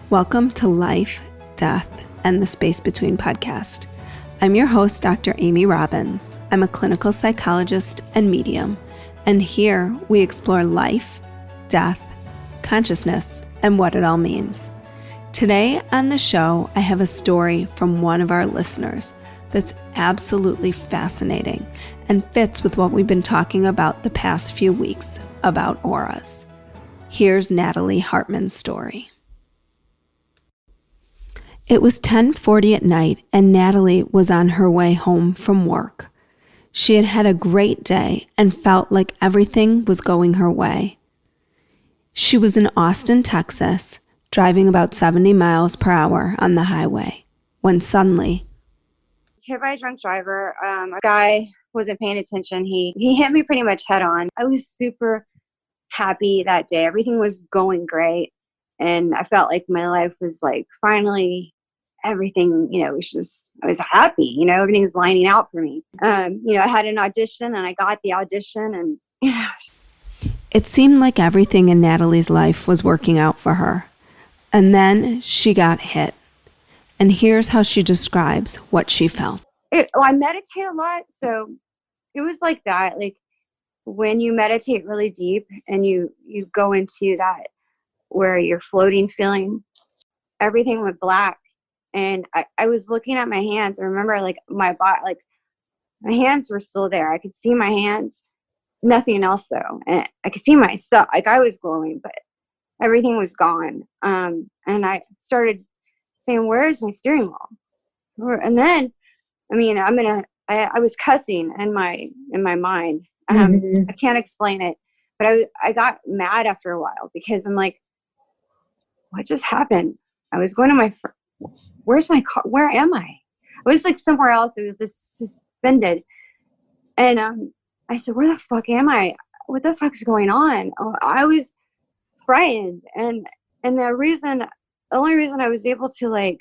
Welcome to Life, Death, and the Space Between podcast. I'm your host, Dr. Amy Robbins. I'm a clinical psychologist and medium, and here we explore life, death, consciousness, and what it all means. Today on the show, I have a story from one of our listeners that's absolutely fascinating and fits with what we've been talking about the past few weeks about auras. Here's Natalie Hartman's story. It was 10:40 at night, and Natalie was on her way home from work. She had had a great day and felt like everything was going her way. She was in Austin, Texas, driving about 70 miles per hour on the highway, when suddenly, hit by a drunk driver. A guy wasn't paying attention. He hit me pretty much head on. I was super happy that day. Everything was going great. And I felt like my life was like finally everything, I was happy, everything's lining out for me. I had an audition and I got the audition and, It seemed like everything in Natalie's life was working out for her. And then she got hit. And here's how she describes what she felt. I meditate a lot. So it was like that, like when you meditate really deep and you go into that where you're floating feeling, everything went black. And I was looking at my hands. I remember like my body, like my hands were still there. I could see my hands, nothing else though. And I could see myself, like I was glowing, but everything was gone. And I started saying, where's my steering wheel? And then, I was cussing in my mind. I can't explain it, but I got mad after a while because I'm like, what just happened? I was going to where's my car? Where am I? I was like somewhere else. It was just suspended. And I said, where the fuck am I? What the fuck's going on? Oh, I was frightened. And the only reason I was able to like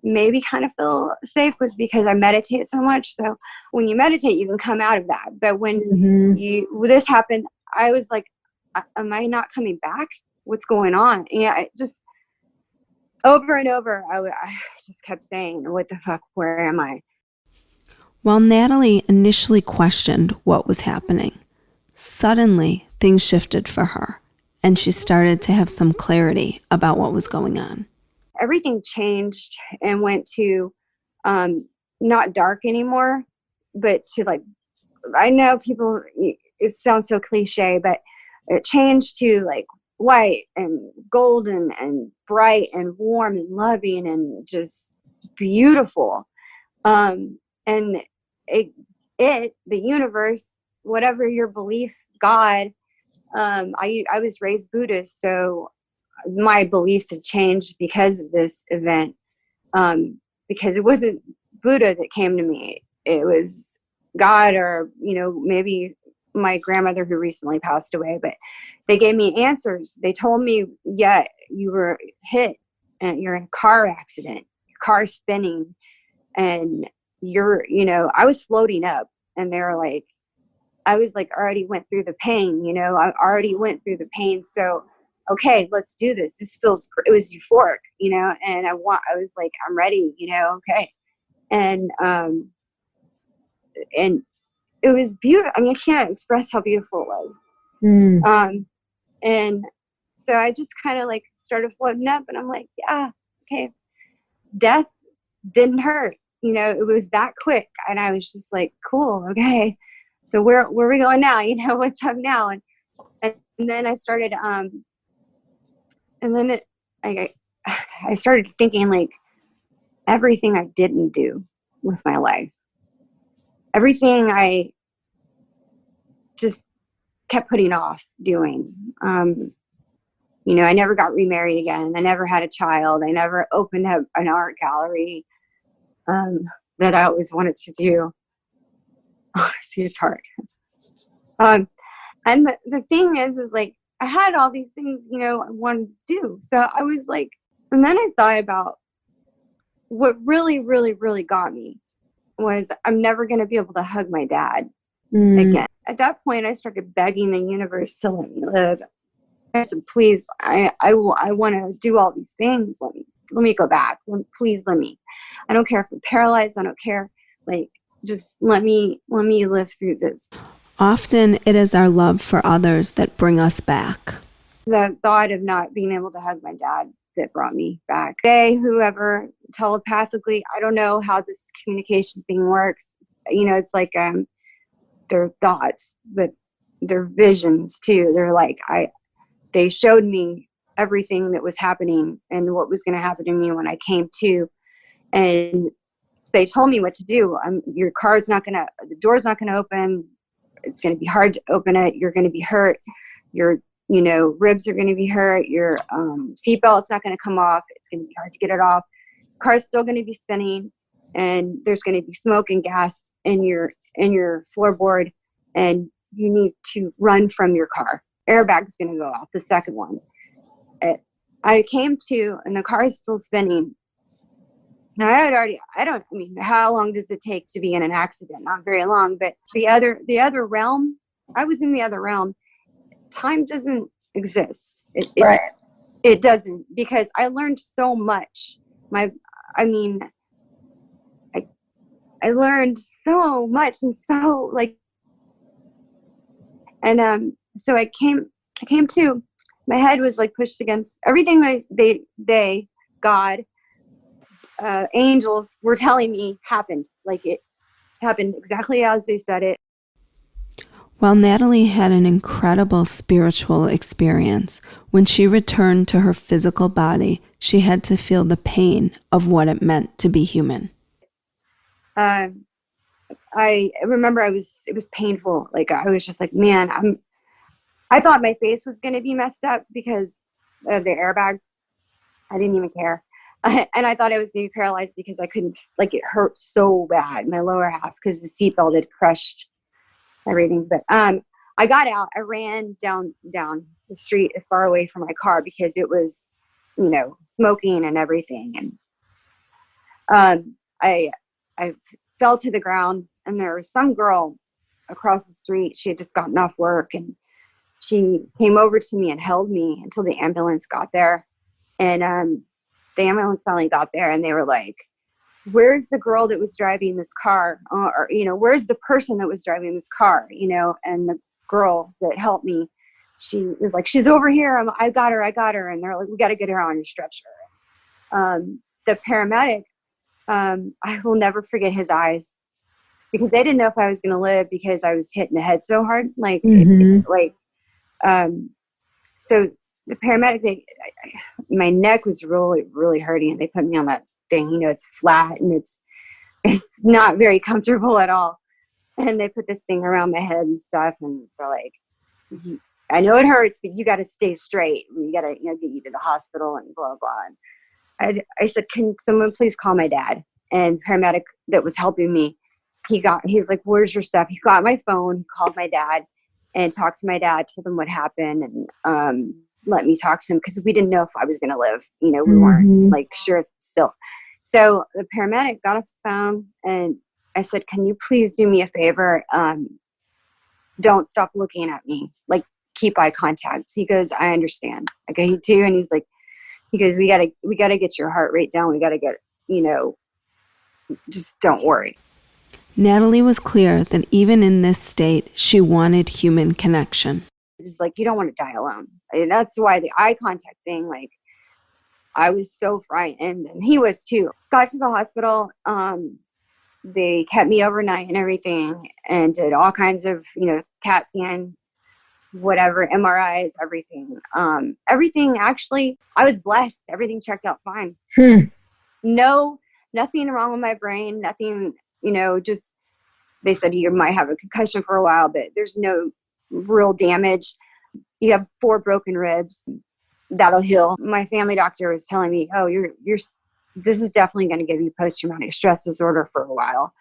maybe kind of feel safe was because I meditate so much. So when you meditate, you can come out of that. But when this happened, I was like, am I not coming back? What's going on? Yeah, I just over and over, I just kept saying, what the fuck, where am I? While Natalie initially questioned what was happening, suddenly things shifted for her, and she started to have some clarity about what was going on. Everything changed and went to not dark anymore, but to like, I know people, it sounds so cliche, but it changed to like white and golden and bright and warm and loving and just beautiful. And the universe, whatever your belief, God, I was raised Buddhist, so my beliefs have changed because of this event. Because it wasn't Buddha that came to me. It was God or, maybe my grandmother who recently passed away, but they gave me answers. They told me, yeah, you were hit and you're in a car accident, your car's spinning and I was floating up and they were like, I was like, already went through the pain, I already went through the pain. So, okay, let's do this. This feels, it was euphoric, and I was like, I'm ready, okay. And it was beautiful. I can't express how beautiful it was. And so I just kind of like started floating up and I'm like, yeah, okay. Death didn't hurt. It was that quick. And I was just like, cool. Okay. So where are we going now? What's up now? And then I started, I started thinking like everything I didn't do with my life, everything I just kept putting off doing. I never got remarried again. I never had a child. I never opened up an art gallery that I always wanted to do. Oh, see, it's hard. And the thing is like, I had all these things, I wanted to do. So I was like, and then I thought about what really, really, really got me was I'm never going to be able to hug my dad again. At that point, I started begging the universe to let me live. I said, please, I want to do all these things. Let me go back. Please let me. I don't care if I'm paralyzed. I don't care. Like, just let me live through this. Often it is our love for others that bring us back. The thought of not being able to hug my dad that brought me back. Whoever telepathically, I don't know how this communication thing works. It's like their thoughts, but their visions too. They're like, they showed me everything that was happening and what was going to happen to me when I came to, and they told me what to do. The door's not going to open. It's going to be hard to open it. You're going to be hurt. Your, ribs are going to be hurt. Your seatbelt's not going to come off. It's going to be hard to get it off. Car's still going to be spinning, and there's going to be smoke and gas in your floorboard, and you need to run from your car. Airbag is going to go off, the second one. I came to, and the car is still spinning. Now how long does it take to be in an accident? Not very long, but the other realm, I was in the other realm. Time doesn't exist. Right. It doesn't, because I learned so much. I learned so much, and so so I came to, my head was like pushed against everything they God, angels were telling me happened. Like, it happened exactly as they said it. While Natalie had an incredible spiritual experience, when she returned to her physical body, she had to feel the pain of what it meant to be human. I remember it was painful. Like, I was just like, man, I thought my face was going to be messed up because of the airbag. I didn't even care. And I thought I was going to be paralyzed because I couldn't, like, it hurt so bad, my lower half, because the seatbelt had crushed everything. But I got out. I ran down the street as far away from my car because it was, smoking and everything. And I fell to the ground, and there was some girl across the street. She had just gotten off work, and she came over to me and held me until the ambulance got there. And the ambulance finally got there, and they were like, where's the girl that was driving this car? Or, where's the person that was driving this car? And the girl that helped me, she was like, she's over here. I got her. And they're like, we got to get her on your stretcher. The paramedic, I will never forget his eyes, because they didn't know if I was going to live because I was hitting the head so hard. Like, so the paramedic, my neck was really, really hurting, and they put me on that thing. It's flat, and it's not very comfortable at all. And they put this thing around my head and stuff, and they're like, I know it hurts, but you got to stay straight. We got to, get you to the hospital and blah, blah. And I said, can someone please call my dad? And paramedic that was helping me, he's like, where's your stuff? He got my phone, called my dad, and talked to my dad, told him what happened, and let me talk to him, because we didn't know if I was going to live. We weren't like sure still. So the paramedic got off the phone, and I said, can you please do me a favor? Don't stop looking at me. Like, keep eye contact. He goes, I understand. I go, you do? And he's like, we gotta get your heart rate down. We gotta get, just don't worry. Natalie was clear that even in this state, she wanted human connection. It's like, you don't want to die alone. And that's why the eye contact thing, like, I was so frightened, and he was too. Got to the hospital. They kept me overnight and everything, and did all kinds of, CAT scan, whatever, MRIs, everything. Everything, actually, I was blessed. Everything checked out fine. No, nothing wrong with my brain. Nothing, just, they said you might have a concussion for a while, but there's no real damage. You have 4 broken ribs. That'll heal. My family doctor was telling me, oh, this is definitely going to give you post-traumatic stress disorder for a while,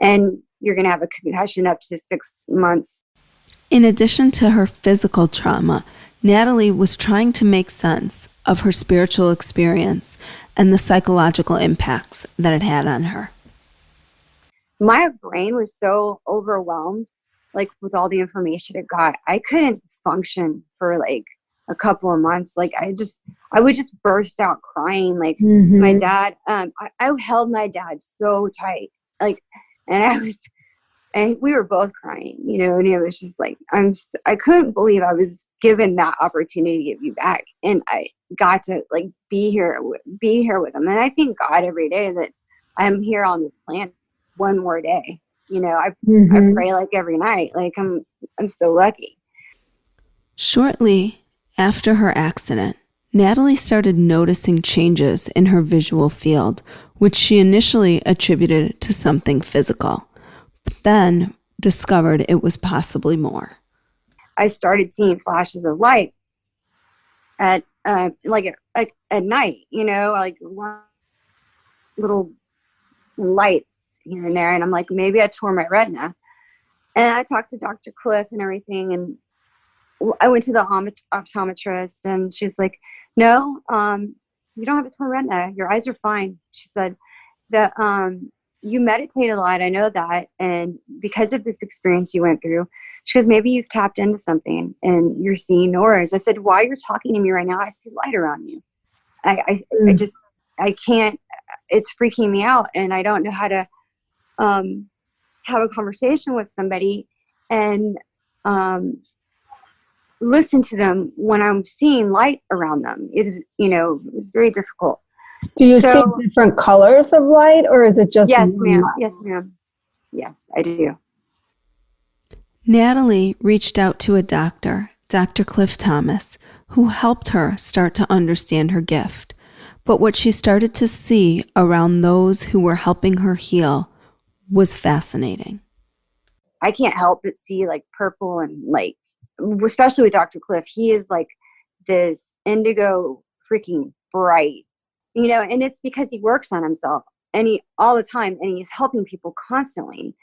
and you're going to have a concussion up to 6 months. In addition to her physical trauma, Natalie was trying to make sense of her spiritual experience and the psychological impacts that it had on her. My brain was so overwhelmed, like, with all the information it got. I couldn't function for like a couple of months. Like I would just burst out crying. Like my dad, I held my dad so tight, like, and we were both crying, you know, and it was just like, I couldn't believe I was given that opportunity to give you back. And I got to like be here with him. And I thank God every day that I'm here on this planet one more day. You know, I pray like every night. Like I'm so lucky. Shortly after her accident, Natalie started noticing changes in her visual field, which she initially attributed to something physical, but then discovered it was possibly more. I started seeing flashes of light at night, you know, like little lights here and there. And I'm like, maybe I tore my retina. And I talked to Dr. Cliff and everything. And I went to the optometrist, and she's like, no, you don't have a torn retina. Your eyes are fine. She said that you meditate a lot. I know that. And because of this experience you went through, she goes, maybe you've tapped into something and you're seeing auras. I said, while you're talking to me right now, I see light around you. I can't, it's freaking me out. And I don't know how to have a conversation with somebody and listen to them when I'm seeing light around them. It's very difficult. Do you see different colors of light, or is it just yes, ma'am? light? Yes, ma'am. Yes, I do. Natalie reached out to a doctor, Dr. Cliff Thomas, who helped her start to understand her gift. But what she started to see around those who were helping her heal was fascinating. I can't help but see like purple and like, especially with Dr. Cliff, he is like this indigo freaking bright, you know, and it's because he works on himself all the time, and he's helping people constantly.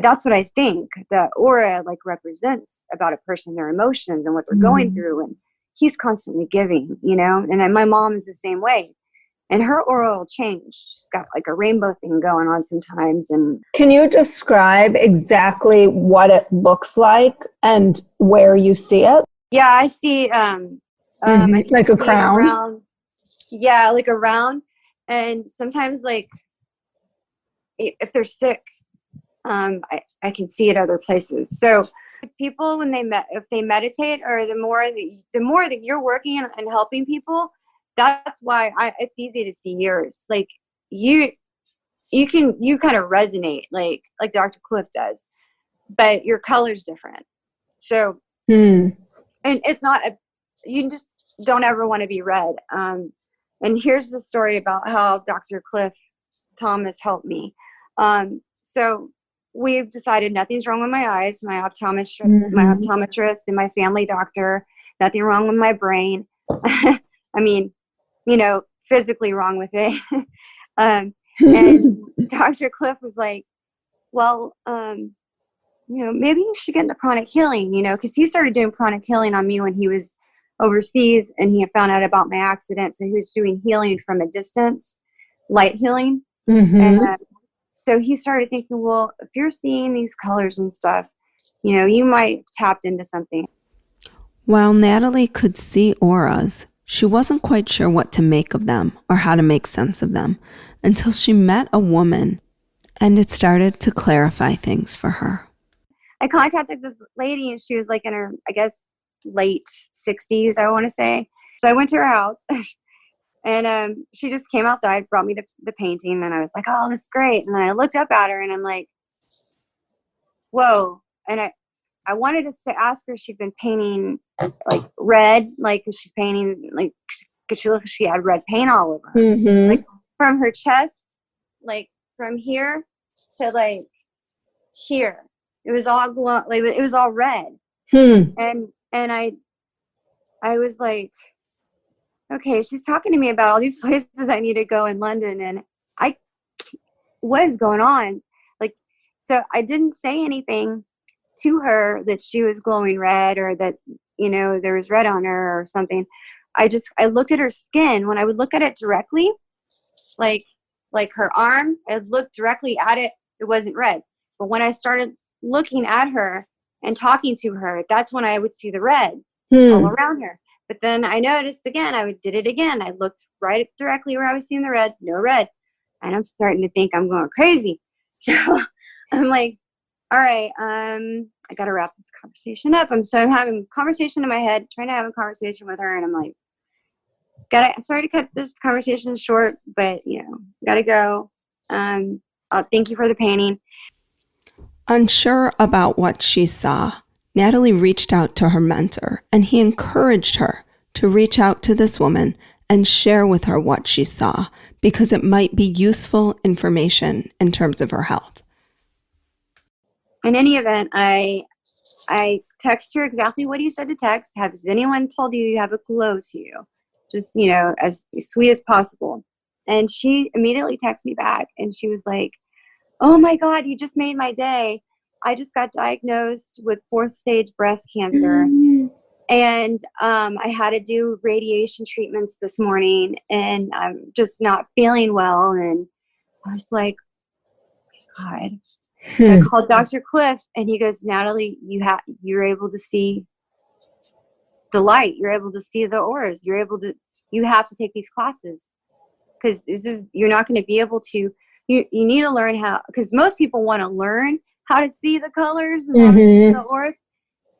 That's what I think the aura like represents about a person, their emotions and what they're going through. And he's constantly giving, you know, and then my mom is the same way. And her aura will change. She's got like a rainbow thing going on sometimes. And can you describe exactly what it looks like and where you see it? Yeah, I see like a crown. Around, yeah, like around. And sometimes like if they're sick, I can see it other places. So people, when if they meditate, or the more that you're working and helping people, that's why it's easy to see yours. Like you kind of resonate like Dr. Cliff does, but your color's different. So, and it's not you just don't ever want to be red. And here's the story about how Dr. Cliff Thomas helped me. So we've decided nothing's wrong with my eyes, my optometrist and my family doctor, nothing wrong with my brain. I mean, you know, physically wrong with it. And Dr. Cliff was like, well, you know, maybe you should get into pranic healing, you know, because he started doing pranic healing on me when he was overseas, and he had found out about my accident. So he was doing healing from a distance, light healing. And so he started thinking, well, if you're seeing these colors and stuff, you know, you might have tapped into something. While Natalie could see auras, she wasn't quite sure what to make of them or how to make sense of them until she met a woman, and it started to clarify things for her. I contacted this lady, and she was like in her, I guess, late 60s, I want to say. So I went to her house, and she just came outside, brought me the painting, and I was like, oh, this is great. And then I looked up at her, and I'm like, whoa. And I wanted to ask her if she'd been painting like red, like she's painting, like, because she had red paint all over her. Like from her chest, like from here to like here. It was all like it was all red. And I was like, okay, she's talking to me about all these places I need to go in London, and what is going on? Like, so I didn't say anything to her that she was glowing red, or that, you know, there was red on her or something. I looked at her skin. When I would look at it directly, like her arm, I looked directly at it, it wasn't red. But when I started looking at her and talking to her, that's when I would see the red all around her. But then I noticed again, did it again. I looked right directly where I was seeing the red, no red. And I'm starting to think I'm going crazy. So I'm like, all right, I got to wrap this conversation up. I'm having a conversation in my head, trying to have a conversation with her. And I'm like, sorry to cut this conversation short, but gotta go. Thank you for the painting. Unsure about what she saw, Natalie reached out to her mentor, and he encouraged her to reach out to this woman and share with her what she saw, because it might be useful information in terms of her health. In any event, I text her exactly what he said to text. Has anyone told you have a glow to you? Just, as sweet as possible. And she immediately texted me back, and she was like, oh my God, you just made my day. I just got diagnosed with 4th stage breast cancer. And I had to do radiation treatments this morning, and I'm just not feeling well. And I was like, oh my God. So I called Dr. Cliff, and he goes, Natalie, you're able to see the light. You're able to see the auras. You have to take these classes, because you're not going to be able to. You need to learn how, because most people want to learn how to see the colors and how to see the auras.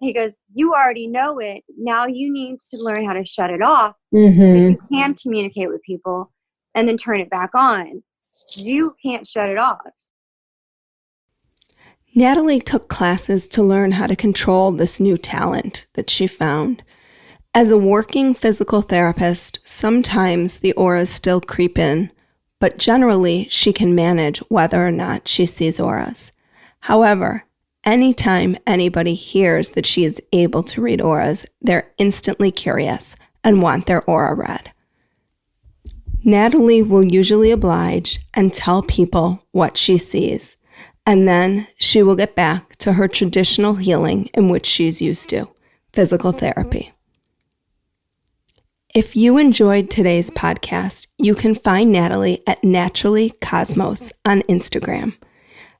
He goes, you already know it. Now you need to learn how to shut it off so you can communicate with people and then turn it back on. You can't shut it off. Natalie took classes to learn how to control this new talent that she found. As a working physical therapist, sometimes the auras still creep in, but generally she can manage whether or not she sees auras. However, anytime anybody hears that she is able to read auras, they're instantly curious and want their aura read. Natalie will usually oblige and tell people what she sees, and then she will get back to her traditional healing in which she's used to, physical therapy. If you enjoyed today's podcast, you can find Natalie at Naturally Cosmos on Instagram.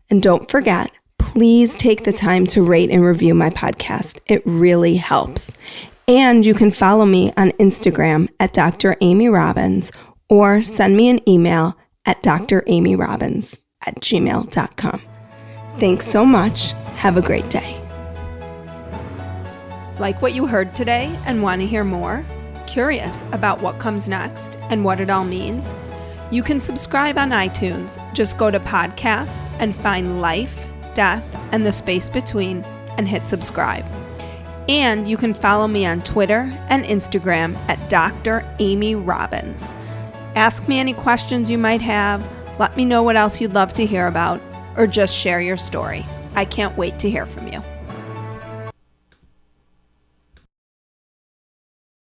And don't forget, please take the time to rate and review my podcast. It really helps. And you can follow me on Instagram at Dr. Amy Robbins, or send me an email at dramyrobbins@gmail.com. Thanks so much. Have a great day. Like what you heard today and want to hear more? Curious about what comes next and what it all means? You can subscribe on iTunes. Just go to podcasts and find Life, Death, and the Space Between and hit subscribe. And you can follow me on Twitter and Instagram at Dr. Amy Robbins. Ask me any questions you might have, let me know what else you'd love to hear about, or just share your story. I can't wait to hear from you.